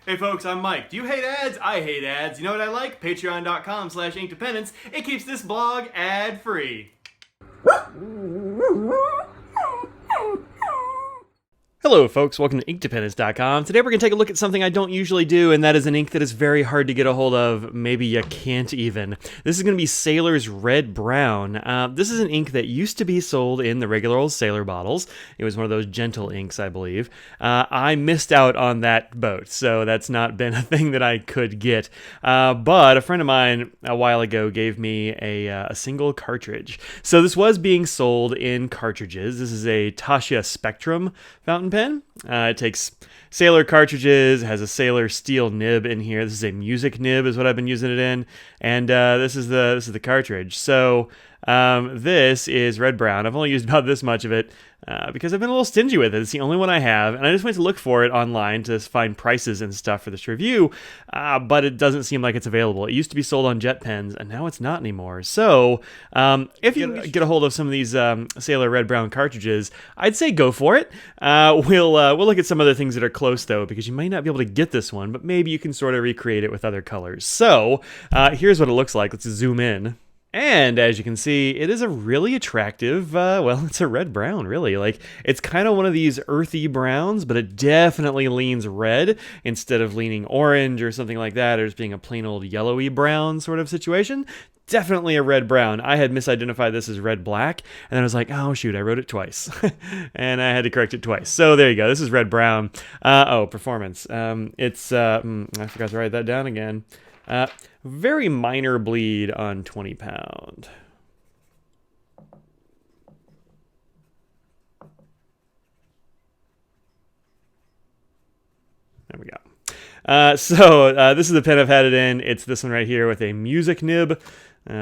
Hey folks, I'm Mike. Do you hate ads? I hate ads. You know what I like? Patreon.com/Inkdependence. It keeps this blog ad-free. Hello folks, welcome to Inkdependence.com. Today we're going to take a look at something I don't usually do, and that is an ink that is very hard to get a hold of. Maybe you can't even. This is going to be Sailor's Red Brown. This is an ink that used to be sold in the regular old Sailor bottles. It was one of those gentle inks, I believe. I missed out on that boat, so that's not been a thing that I could get. But a friend of mine a while ago gave me a single cartridge. So this was being sold in cartridges. This is a Tasha Spectrum fountain pen. It takes Sailor cartridges, has a Sailor steel nib in here. This is a music nib is what I've been using it in. And this is the cartridge. So this is Red Brown. I've only used about this much of it because I've been a little stingy with it. It's the only one I have, and I just went to look for it online to find prices and stuff for this review, but it doesn't seem like it's available. It used to be sold on Jet Pens, and now it's not anymore. So if you get a hold of some of these Sailor Red Brown cartridges, I'd say go for it. We'll look at some other things that are close, though, because you might not be able to get this one, but maybe you can sort of recreate it with other colors. So here's what it looks like. Let's zoom in. And as you can see, it is a really attractive, well, it's a red brown, really. Like, it's kind of one of these earthy browns, but it definitely leans red instead of leaning orange or something like that, or just being a plain old yellowy brown sort of situation. Definitely a red brown. I had misidentified this as red black, and then I was like, oh shoot, I wrote it twice. And I had to correct it twice. So there you go, this is red brown. Performance. It's, I forgot to write that down again. Very minor bleed on 20 pound. There we go. This is the pen I've had it in. It's this one right here with a music nib.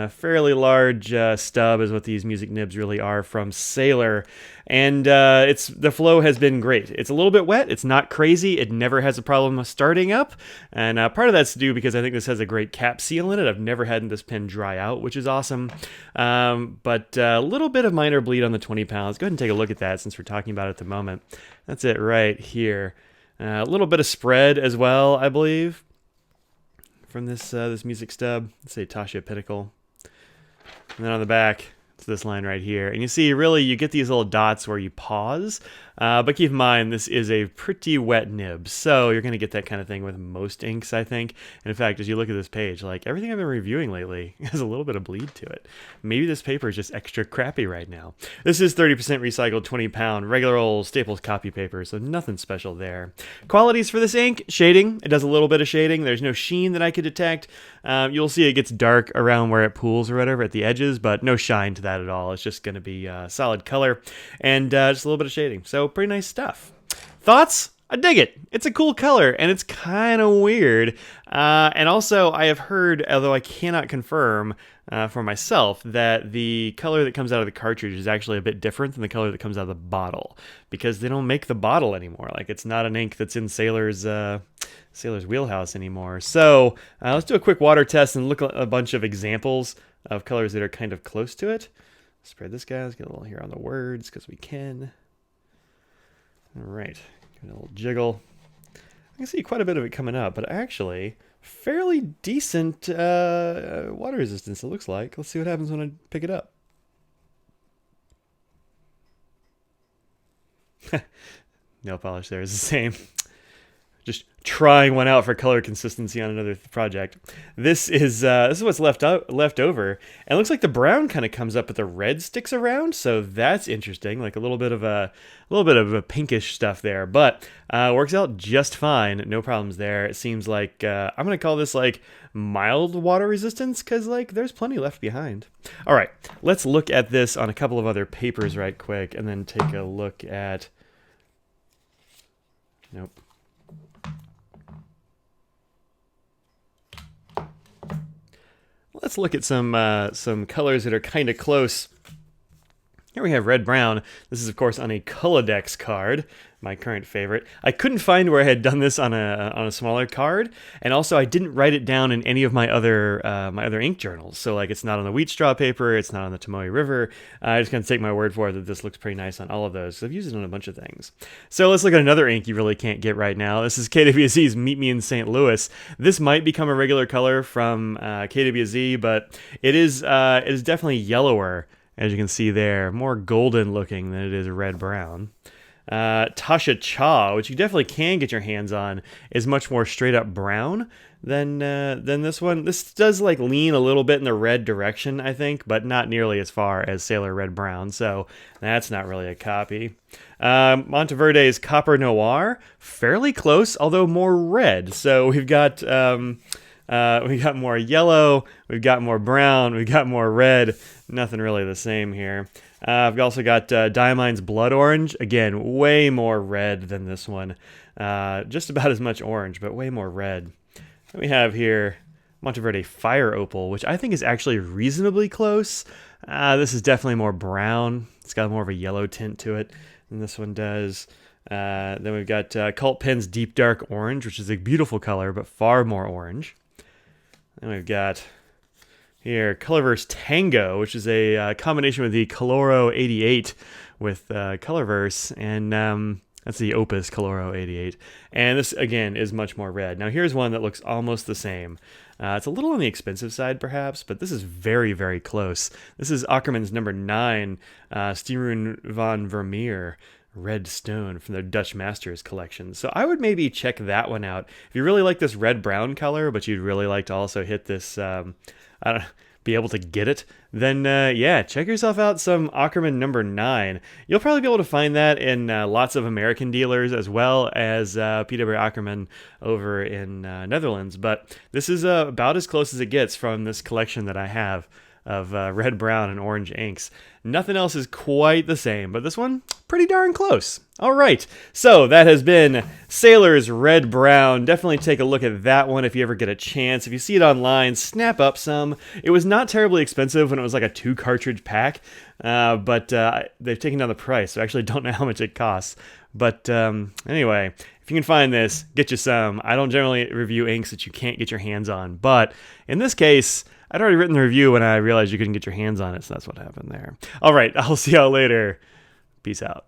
Fairly large stub is what these music nibs really are from Sailor. And the flow has been great. It's a little bit wet. It's not crazy. It never has a problem with starting up. And part of that's due because I think this has a great cap seal in it. I've never had this pen dry out, which is awesome. But a little bit of minor bleed on the 20 pounds. Go ahead and take a look at that since we're talking about it at the moment. That's it right here. A little bit of spread as well, I believe, from this music stub. Let's say Tasha Pinnacle. And then on the back, it's this line right here. And you see, really, you get these little dots where you pause. But keep in mind, this is a pretty wet nib. So you're going to get that kind of thing with most inks, I think. And in fact, as you look at this page, like everything I've been reviewing lately has a little bit of bleed to it. Maybe this paper is just extra crappy right now. This is 30% recycled 20 pound, regular old Staples copy paper, so nothing special there. Qualities for this ink, shading. It does a little bit of shading. There's no sheen that I could detect. You'll see it gets dark around where it pools or whatever at the edges, but no shine to that at all. It's just going to be solid color and just a little bit of shading. So pretty nice stuff. Thoughts? I dig it. It's a cool color, and it's kind of weird. And also, I have heard, although I cannot confirm for myself, that the color that comes out of the cartridge is actually a bit different than the color that comes out of the bottle, because they don't make the bottle anymore. Like, it's not an ink that's in Sailor's wheelhouse anymore. So let's do a quick water test and look at a bunch of examples of colors that are kind of close to it. Spread this guy. Let's get a little here on the words because we can. All right. Give it a little jiggle. I can see quite a bit of it coming up, but actually fairly decent water resistance, it looks like. Let's see what happens when I pick it up. Nail polish there is the same. Just trying one out for color consistency on another project. This is what's left over, and it looks like the brown kind of comes up, but the red sticks around. So that's interesting, like a little bit of a pinkish stuff there, but works out just fine. No problems there. It seems like I'm gonna call this like mild water resistance because like there's plenty left behind. All right, let's look at this on a couple of other papers right quick, and then take a look at. Nope. Let's look at some colors that are kind of close. Here we have Red Brown. This is, of course, on a Colodex card, my current favorite. I couldn't find where I had done this on a smaller card, and also I didn't write it down in any of my other ink journals. So like, it's not on the wheat straw paper, it's not on the Tomoe River. I just kind of take my word for it that this looks pretty nice on all of those. So I've used it on a bunch of things. So let's look at another ink you really can't get right now. This is KWZ's Meet Me in St. Louis. This might become a regular color from KWZ, but it is definitely yellower. As you can see there, more golden looking than it is red-brown. Tasha Cha, which you definitely can get your hands on, is much more straight up brown than this one. This does like lean a little bit in the red direction, I think, but not nearly as far as Sailor Red Brown, so that's not really a copy. Monteverde's Copper Noir, fairly close, although more red. So we've got more yellow, we've got more brown, we've got more red. Nothing really the same here. I've also got Diamine's Blood Orange. Again, way more red than this one. Just about as much orange, but way more red. Then we have here Monteverde Fire Opal, which I think is actually reasonably close. This is definitely more brown. It's got more of a yellow tint to it than this one does. Then we've got Cult Pen's Deep Dark Orange, which is a beautiful color, but far more orange. Then we've got here Colorverse Tango, which is a combination with the Coloro 88 with Colorverse, and that's the Opus Coloro 88. And this, again, is much more red. Now here's one that looks almost the same. It's a little on the expensive side, perhaps, but this is very, very close. This is Ackerman's number 9, Stierun van Vermeer. Red Stone from their Dutch Masters collection. So I would maybe check that one out. If you really like this red-brown color, but you'd really like to also hit this, be able to get it, then yeah, check yourself out some Ackerman number 9. You'll probably be able to find that in lots of American dealers as well as P.W. Ackerman over in Netherlands. But this is about as close as it gets from this collection that I have of red, brown, and orange inks. Nothing else is quite the same, but this one, pretty darn close. All right, so that has been Sailor's Red Brown. Definitely take a look at that one if you ever get a chance. If you see it online, snap up some. It was not terribly expensive when it was like a 2-cartridge pack, but they've taken down the price, so I actually don't know how much it costs. But anyway, if you can find this, get you some. I don't generally review inks that you can't get your hands on, but in this case, I'd already written the review when I realized you couldn't get your hands on it, so that's what happened there. All right, I'll see y'all later. Peace out.